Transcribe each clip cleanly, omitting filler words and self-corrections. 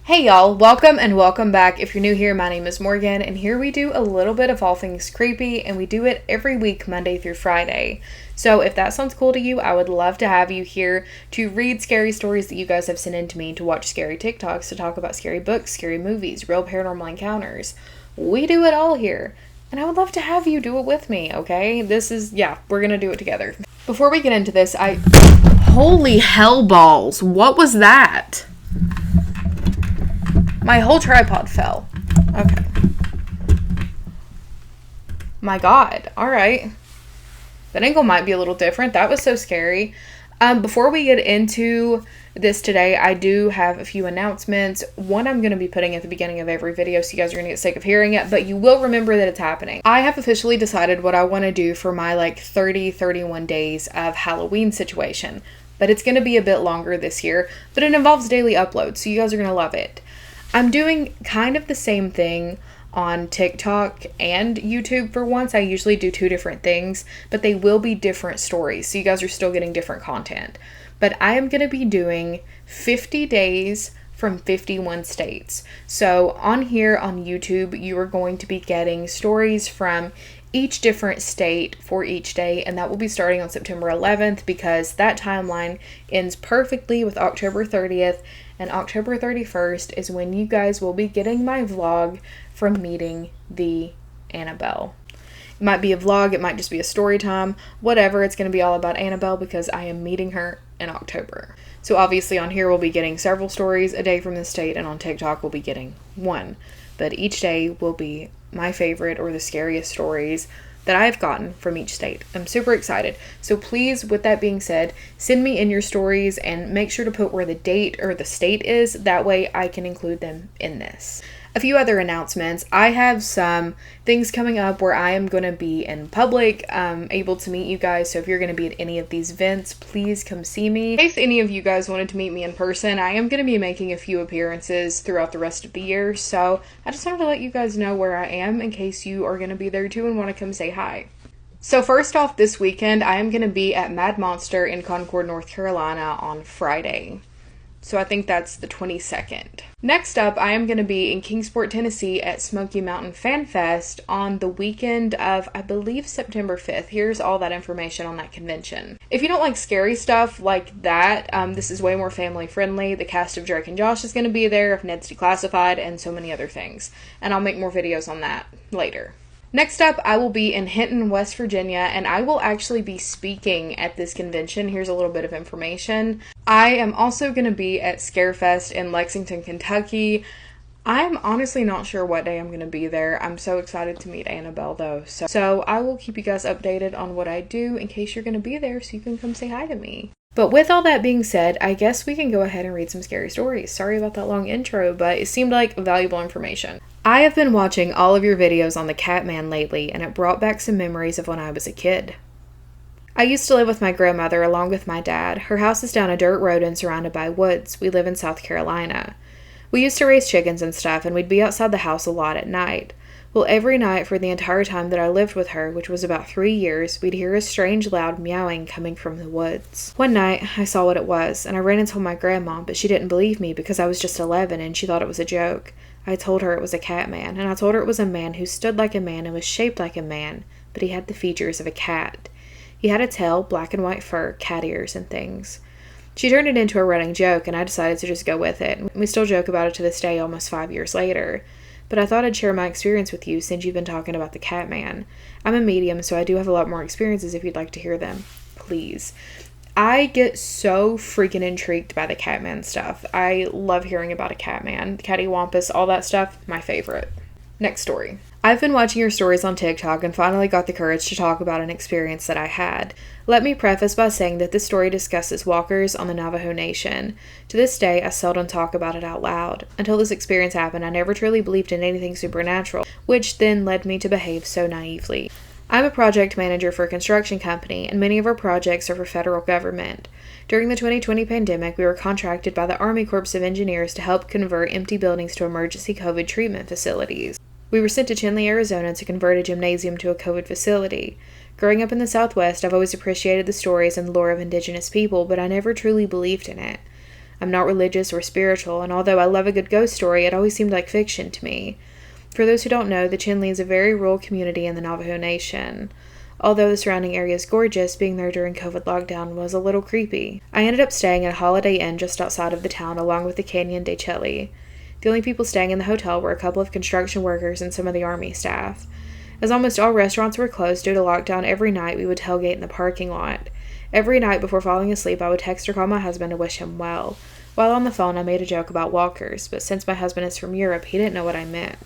Hey y'all, welcome and welcome back. If you're new here, my name is Morgan, and here we do a little bit of all things creepy, and we do it every week, Monday through Friday. So if that sounds cool to you, I would love to have you here to read scary stories that you guys have sent in to me, to watch scary TikToks, to talk about scary books, scary movies, real paranormal encounters. We do it all here, and I would love to have you do it with me, okay? We're gonna do it together. Before we get into this, Holy hell balls, what was that? My whole tripod fell. Okay. My God. Alright. That angle might be a little different. That was so scary. Before we get into this today, I do have a few announcements. One I'm going to be putting at the beginning of every video, so you guys are going to get sick of hearing it, but you will remember that it's happening. I have officially decided what I want to do for my 31 days of Halloween situation. But it's going to be a bit longer this year, but it involves daily uploads, so you guys are going to love it. I'm doing kind of the same thing on TikTok and YouTube for once. I usually do two different things, but they will be different stories, so you guys are still getting different content. But I am going to be doing 50 days from 51 states. So on here on YouTube, you are going to be getting stories from each different state for each day, and that will be starting on September 11th because that timeline ends perfectly with October 30th, and October 31st is when you guys will be getting my vlog from meeting the Annabelle. It might be a vlog, it might just be a story time, whatever. It's going to be all about Annabelle because I am meeting her in October. So obviously on here we'll be getting several stories a day from the state, and on TikTok we'll be getting one. But each day will be my favorite or the scariest stories that I've gotten from each state. I'm super excited. So please, with that being said, send me in your stories and make sure to put where the date or the state is. That way I can include them in this. A few other announcements. I have some things coming up where I am going to be in public, able to meet you guys. So if you're going to be at any of these events, please come see me. In case any of you guys wanted to meet me in person, I am going to be making a few appearances throughout the rest of the year. So I just wanted to let you guys know where I am in case you are going to be there too and want to come say hi. So first off, this weekend, I am going to be at Mad Monster in Concord, North Carolina on Friday. So I think that's the 22nd. Next up, I am going to be in Kingsport, Tennessee at Smoky Mountain Fan Fest on the weekend of, I believe, September 5th. Here's all that information on that convention. If you don't like scary stuff like that, this is way more family friendly. The cast of Drake and Josh is going to be there, of Ned's Declassified, and so many other things. And I'll make more videos on that later. Next up, I will be in Hinton, West Virginia, and I will actually be speaking at this convention. Here's a little bit of information. I am also going to be at Scarefest in Lexington, Kentucky. I'm honestly not sure what day I'm going to be there. I'm so excited to meet Annabelle, though. So I will keep you guys updated on what I do in case you're going to be there so you can come say hi to me. But with all that being said, I guess we can go ahead and read some scary stories. Sorry about that long intro, but it seemed like valuable information. I have been watching all of your videos on the Catman lately, and it brought back some memories of when I was a kid. I used to live with my grandmother along with my dad. Her house is down a dirt road and surrounded by woods. We live in South Carolina. We used to raise chickens and stuff, and we'd be outside the house a lot at night. Well, every night for the entire time that I lived with her, which was about 3 years, we'd hear a strange loud meowing coming from the woods. One night, I saw what it was, and I ran and told my grandma, but she didn't believe me because I was just 11 and she thought it was a joke. I told her it was a catman, and I told her it was a man who stood like a man and was shaped like a man, but he had the features of a cat. He had a tail, black and white fur, cat ears, and things. She turned it into a running joke, and I decided to just go with it. We still joke about it to this day, almost 5 years later. But I thought I'd share my experience with you since you've been talking about the Catman. I'm a medium, so I do have a lot more experiences if you'd like to hear them. Please. I get so freaking intrigued by the Catman stuff. I love hearing about a Catman. Cattywampus, all that stuff, my favorite. Next story. I've been watching your stories on TikTok and finally got the courage to talk about an experience that I had. Let me preface by saying that this story discusses walkers on the Navajo Nation. To this day, I seldom talk about it out loud. Until this experience happened, I never truly believed in anything supernatural, which then led me to behave so naively. I'm a project manager for a construction company, and many of our projects are for federal government. During the 2020 pandemic, we were contracted by the Army Corps of Engineers to help convert empty buildings to emergency COVID treatment facilities. We were sent to Chinle, Arizona to convert a gymnasium to a COVID facility. Growing up in the Southwest, I've always appreciated the stories and lore of indigenous people, but I never truly believed in it. I'm not religious or spiritual, and although I love a good ghost story, it always seemed like fiction to me. For those who don't know, the Chinle is a very rural community in the Navajo Nation. Although the surrounding area is gorgeous, being there during COVID lockdown was a little creepy. I ended up staying at a Holiday Inn just outside of the town along with the Canyon de Chile. The only people staying in the hotel were a couple of construction workers and some of the army staff. As almost all restaurants were closed due to lockdown, every night we would tailgate in the parking lot. Every night before falling asleep, I would text or call my husband to wish him well. While on the phone, I made a joke about walkers, but since my husband is from Europe, he didn't know what I meant.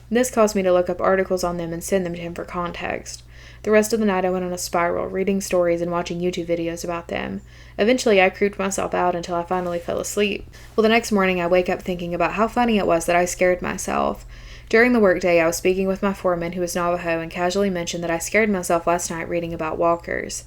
This caused me to look up articles on them and send them to him for context. The rest of the night I went on a spiral, reading stories and watching YouTube videos about them. Eventually I creeped myself out until I finally fell asleep. Well, the next morning I wake up thinking about how funny it was that I scared myself. During the workday I was speaking with my foreman who was Navajo and casually mentioned that I scared myself last night reading about walkers.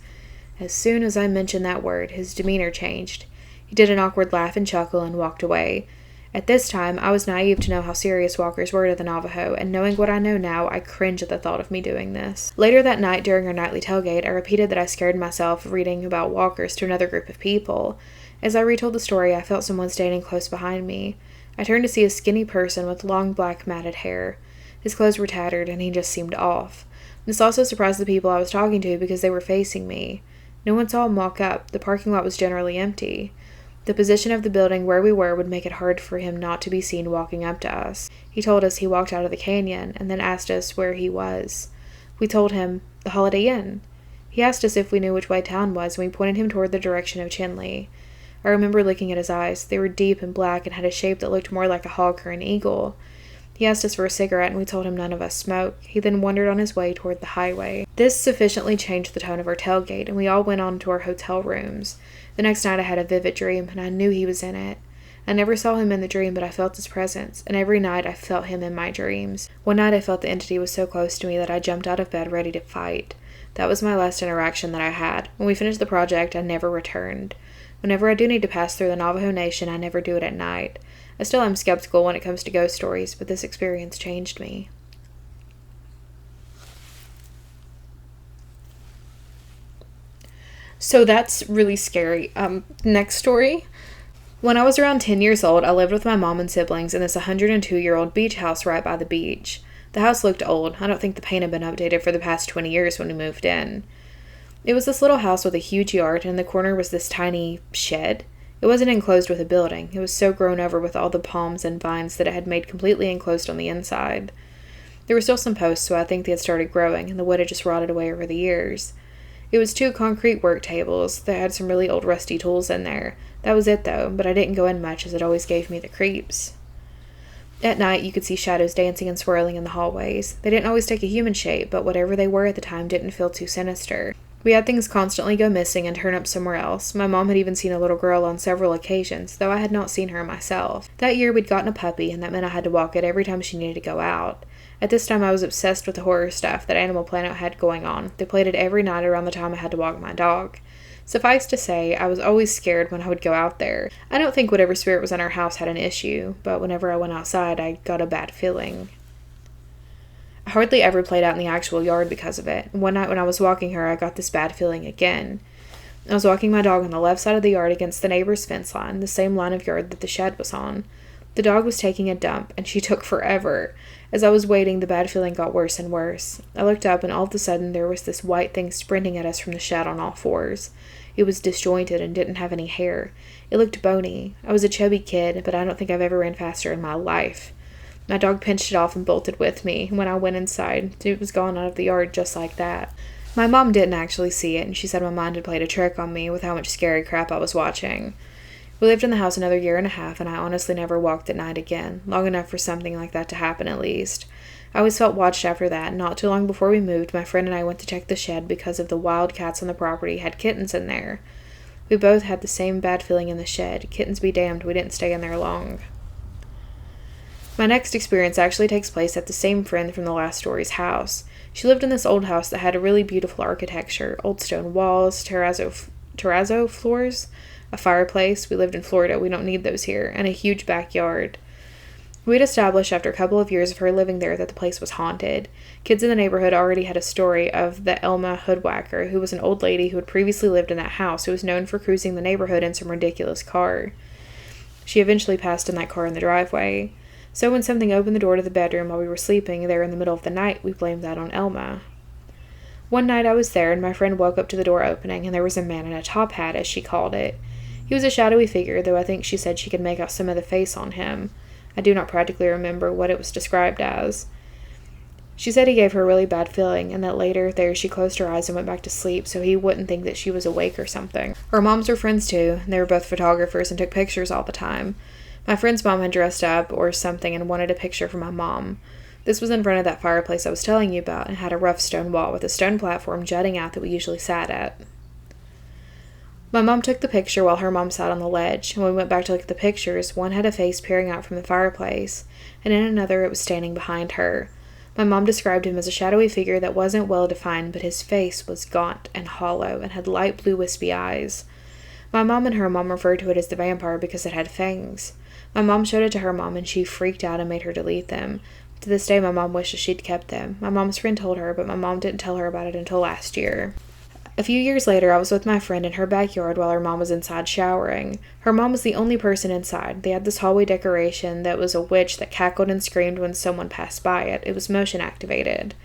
As soon as I mentioned that word, his demeanor changed. He did an awkward laugh and chuckle and walked away. At this time, I was naive to know how serious walkers were to the Navajo, and knowing what I know now, I cringe at the thought of me doing this. Later that night, during our nightly tailgate, I repeated that I scared myself reading about walkers to another group of people. As I retold the story, I felt someone standing close behind me. I turned to see a skinny person with long black matted hair. His clothes were tattered, and he just seemed off. This also surprised the people I was talking to because they were facing me. No one saw him walk up. The parking lot was generally empty. The position of the building where we were would make it hard for him not to be seen walking up to us. He told us he walked out of the canyon, and then asked us where he was. We told him, the Holiday Inn. He asked us if we knew which way town was, and we pointed him toward the direction of Chinle. I remember looking at his eyes. They were deep and black and had a shape that looked more like a hawk or an eagle. He asked us for a cigarette, and we told him none of us smoke. He then wandered on his way toward the highway. This sufficiently changed the tone of our tailgate, and we all went on to our hotel rooms. The next night I had a vivid dream, and I knew he was in it. I never saw him in the dream, but I felt his presence, and every night I felt him in my dreams. One night I felt the entity was so close to me that I jumped out of bed ready to fight. That was my last interaction that I had. When we finished the project, I never returned. Whenever I do need to pass through the Navajo Nation, I never do it at night. I still am skeptical when it comes to ghost stories, but this experience changed me. So that's really scary. Next story. When I was around 10 years old, I lived with my mom and siblings in this 102-year-old beach house right by the beach. The house looked old. I don't think the paint had been updated for the past 20 years when we moved in. It was this little house with a huge yard, and in the corner was this tiny shed. It wasn't enclosed with a building. It was so grown over with all the palms and vines that it had made completely enclosed on the inside. There were still some posts, so I think they had started growing, and the wood had just rotted away over the years. It was 2 concrete work tables that had some really old rusty tools in there. That was it, though, but I didn't go in much as it always gave me the creeps. At night, you could see shadows dancing and swirling in the hallways. They didn't always take a human shape, but whatever they were at the time didn't feel too sinister. We had things constantly go missing and turn up somewhere else. My mom had even seen a little girl on several occasions, though I had not seen her myself. That year, we'd gotten a puppy, and that meant I had to walk it every time she needed to go out. At this time, I was obsessed with the horror stuff that Animal Planet had going on. They played it every night around the time I had to walk my dog. Suffice to say, I was always scared when I would go out there. I don't think whatever spirit was in our house had an issue, but whenever I went outside, I got a bad feeling. I hardly ever played out in the actual yard because of it. One night when I was walking her, I got this bad feeling again. I was walking my dog on the left side of the yard against the neighbor's fence line, the same line of yard that the shed was on. The dog was taking a dump, and she took forever. As I was waiting, the bad feeling got worse and worse. I looked up, and all of a sudden there was this white thing sprinting at us from the shed on all fours. It was disjointed and didn't have any hair. It looked bony. I was a chubby kid, but I don't think I've ever ran faster in my life. My dog pinched it off and bolted with me. When I went inside, it was gone out of the yard just like that. My mom didn't actually see it, and she said my mind had played a trick on me with how much scary crap I was watching. We lived in the house another 1.5 years, and I honestly never walked at night again, long enough for something like that to happen at least. I always felt watched after that, and not too long before we moved, my friend and I went to check the shed because of the wild cats on the property had kittens in there. We both had the same bad feeling in the shed. Kittens be damned, we didn't stay in there long. My next experience actually takes place at the same friend from the last story's house. She lived in this old house that had a really beautiful architecture, old stone walls, terrazzo floors, a fireplace. We lived in Florida, we don't need those here, and a huge backyard. We'd established after a couple of years of her living there that the place was haunted. Kids in the neighborhood already had a story of the Elma Hoodwhacker, who was an old lady who had previously lived in that house, who was known for cruising the neighborhood in some ridiculous car. She eventually passed in that car in the driveway. So when something opened the door to the bedroom while we were sleeping there in the middle of the night, we blamed that on Elma. One night I was there, and my friend woke up to the door opening, and there was a man in a top hat, as she called it. He was a shadowy figure, though I think she said she could make out some of the face on him. I do not practically remember what it was described as. She said he gave her a really bad feeling, and that later there she closed her eyes and went back to sleep so he wouldn't think that she was awake or something. Her moms were friends too, and they were both photographers and took pictures all the time. My friend's mom had dressed up or something and wanted a picture for my mom. This was in front of that fireplace I was telling you about and had a rough stone wall with a stone platform jutting out that we usually sat at. My mom took the picture while her mom sat on the ledge, and when we went back to look at the pictures, one had a face peering out from the fireplace, and in another it was standing behind her. My mom described him as a shadowy figure that wasn't well defined, but his face was gaunt and hollow and had light blue wispy eyes. My mom and her mom referred to it as the vampire because it had fangs. My mom showed it to her mom and she freaked out and made her delete them. To this day my mom wishes she'd kept them. My mom's friend told her, but my mom didn't tell her about it until last year. A few years later, I was with my friend in her backyard while her mom was inside showering. Her mom was the only person inside. They had this hallway decoration that was a witch that cackled and screamed when someone passed by it. It was motion activated.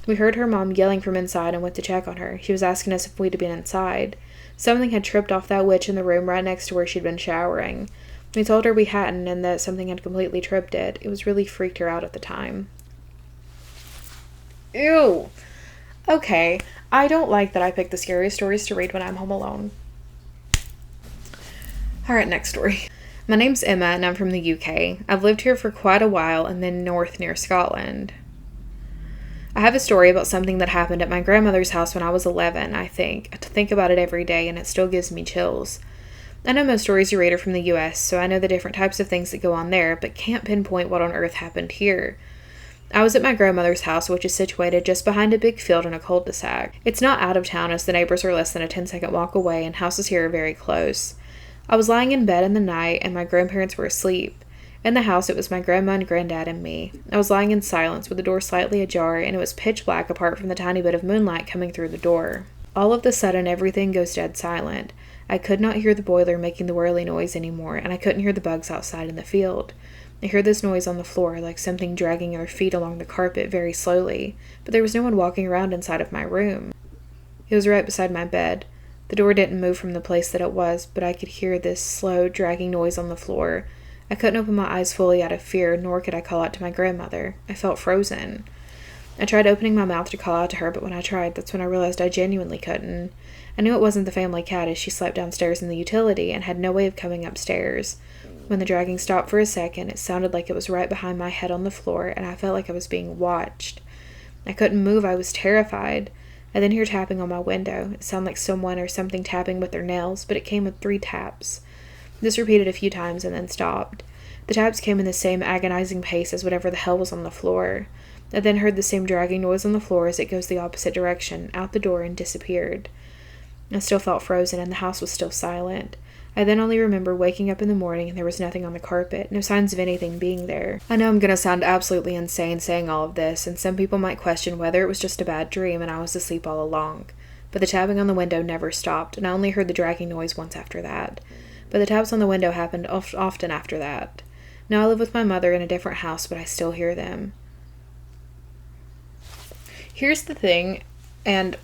We heard her mom yelling from inside and went to check on her. She was asking us if we'd been inside. Something had tripped off that witch in the room right next to where she'd been showering. We told her we hadn't and that something had completely tripped it. It was really freaked her out at the time. Ew! Okay, I don't like that I pick the scariest stories to read when I'm home alone. Alright, next story. My name's Emma and I'm from the UK. I've lived here for quite a while and then north near Scotland. I have a story about something that happened at my grandmother's house when I was 11, I think. I think about it every day and it still gives me chills. I know most stories you read are from the US, so I know the different types of things that go on there, but can't pinpoint what on earth happened here. I was at my grandmother's house, which is situated just behind a big field in a cul-de-sac. It's not out of town, as the neighbors are less than a 10-second walk away, and houses here are very close. I was lying in bed in the night, and my grandparents were asleep. In the house, it was my grandma and granddad and me. I was lying in silence, with the door slightly ajar, and it was pitch black apart from the tiny bit of moonlight coming through the door. All of a sudden, everything goes dead silent. I could not hear the boiler making the whirly noise anymore, and I couldn't hear the bugs outside in the field. I heard this noise on the floor, like something dragging their feet along the carpet very slowly, but there was no one walking around inside of my room. It was right beside my bed. The door didn't move from the place that it was, but I could hear this slow, dragging noise on the floor. I couldn't open my eyes fully out of fear, nor could I call out to my grandmother. I felt frozen. I tried opening my mouth to call out to her, but when I tried, that's when I realized I genuinely couldn't. I knew it wasn't the family cat as she slept downstairs in the utility and had no way of coming upstairs. When the dragging stopped for a second, it sounded like it was right behind my head on the floor, and I felt like I was being watched. I couldn't move. I was terrified. I then heard tapping on my window. It sounded like someone or something tapping with their nails, but it came with 3 taps. This repeated a few times and then stopped. The taps came in the same agonizing pace as whatever the hell was on the floor. I then heard the same dragging noise on the floor as it goes the opposite direction, out the door, and disappeared. I still felt frozen, and the house was still silent. I then only remember waking up in the morning and there was nothing on the carpet, no signs of anything being there. I know I'm going to sound absolutely insane saying all of this, and some people might question whether it was just a bad dream and I was asleep all along. But the tapping on the window never stopped, and I only heard the dragging noise once after that. But the taps on the window happened often after that. Now I live with my mother in a different house, but I still hear them. Here's the thing, and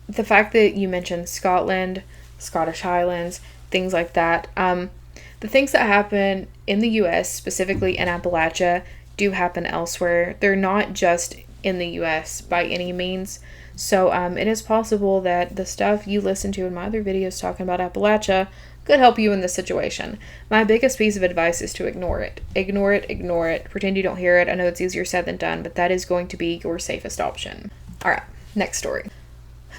the fact that you mentioned Scotland, Scottish Highlands, things like that. The things that happen in the U.S., specifically in Appalachia, do happen elsewhere. They're not just in the U.S. by any means. So it is possible that the stuff you listen to in my other videos talking about Appalachia could help you in this situation. My biggest piece of advice is to ignore it. Ignore it, ignore it. Pretend you don't hear it. I know it's easier said than done, but that is going to be your safest option. Alright, next story.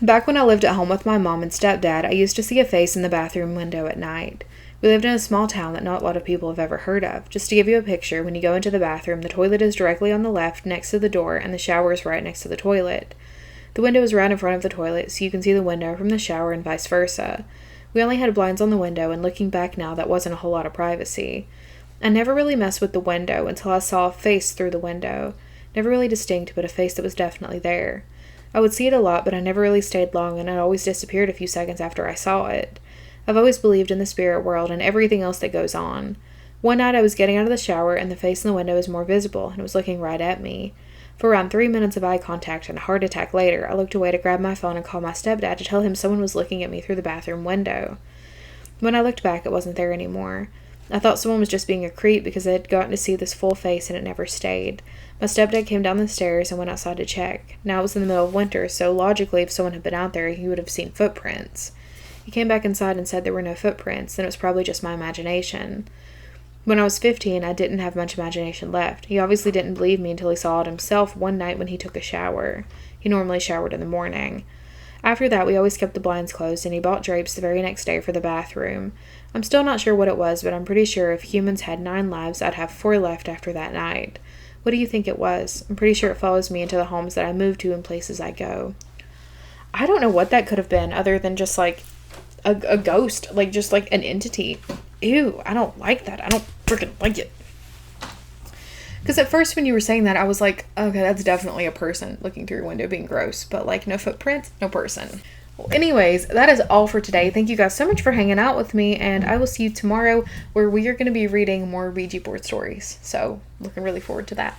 Back when I lived at home with my mom and stepdad, I used to see a face in the bathroom window at night. We lived in a small town that not a lot of people have ever heard of. Just to give you a picture, when you go into the bathroom, the toilet is directly on the left next to the door, and the shower is right next to the toilet. The window is right in front of the toilet, so you can see the window from the shower and vice versa. We only had blinds on the window, and looking back now, that wasn't a whole lot of privacy. I never really messed with the window until I saw a face through the window. Never really distinct, but a face that was definitely there. I would see it a lot, but I never really stayed long, and it always disappeared a few seconds after I saw it. I've always believed in the spirit world and everything else that goes on. One night I was getting out of the shower and the face in the window was more visible and was looking right at me. For around 3 minutes of eye contact and a heart attack later, I looked away to grab my phone and call my stepdad to tell him someone was looking at me through the bathroom window. When I looked back, it wasn't there anymore. I thought someone was just being a creep because I had gotten to see this full face and it never stayed. My stepdad came down the stairs and went outside to check. Now it was in the middle of winter, so logically if someone had been out there, he would have seen footprints. He came back inside and said there were no footprints, and it was probably just my imagination. When I was 15, I didn't have much imagination left. He obviously didn't believe me until he saw it himself one night when he took a shower. He normally showered in the morning. After that, we always kept the blinds closed, and he bought drapes the very next day for the bathroom. I'm still not sure what it was, but I'm pretty sure if humans had 9 lives, I'd have 4 left after that night. What do you think it was? I'm pretty sure it follows me into the homes that I move to and places I go. I don't know what that could have been other than just like a ghost, like just like an entity. Ew, I don't like that. I don't freaking like it. Because at first when you were saying that, I was like, okay, that's definitely a person looking through your window being gross. But like, no footprints, no person. Well, anyways, that is all for today. Thank you guys so much for hanging out with me. And I will see you tomorrow where we are going to be reading more Ouija board stories. So looking really forward to that.